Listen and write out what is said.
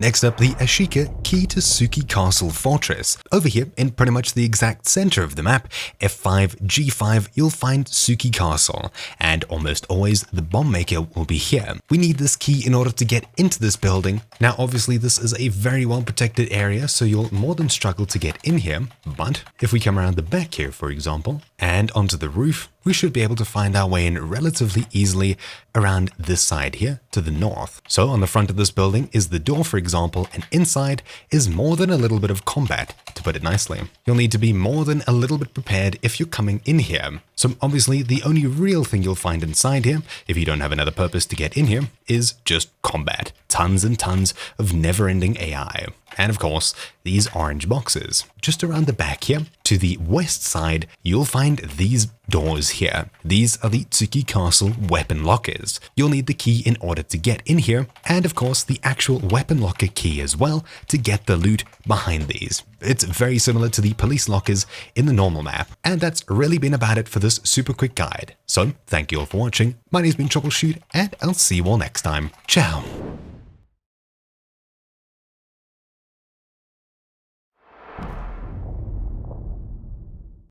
Next up, the Ashika key to Tsuki Castle Fortress. Over here, in pretty much the exact center of the map, F5, G5, you'll find Tsuki Castle, and almost always the bomb maker will be here. We need this key in order to get into this building. Now, obviously, this is a very well protected area, so you'll more than struggle to get in here, but if we come around the back here, for example, and onto the roof, we should be able to find our way in relatively easily around this side here to the north. So on the front of this building is the door, for example, and inside is more than a little bit of combat, to put it nicely. You'll need to be more than a little bit prepared if you're coming in here. So obviously the only real thing you'll find inside here, if you don't have another purpose to get in here, is just combat. Tons and tons of never-ending AI. And of course, these orange boxes. Just around the back here, to the west side, you'll find these doors here. These are the Tsuki Castle weapon lockers. You'll need the key in order to get in here, and of course the actual weapon locker key as well to get the loot behind these. It's very similar to the police lockers in the normal map. And that's really been about it for this super quick guide. So thank you all for watching. My name's been Troubleshoot, and I'll see you all next time. Ciao!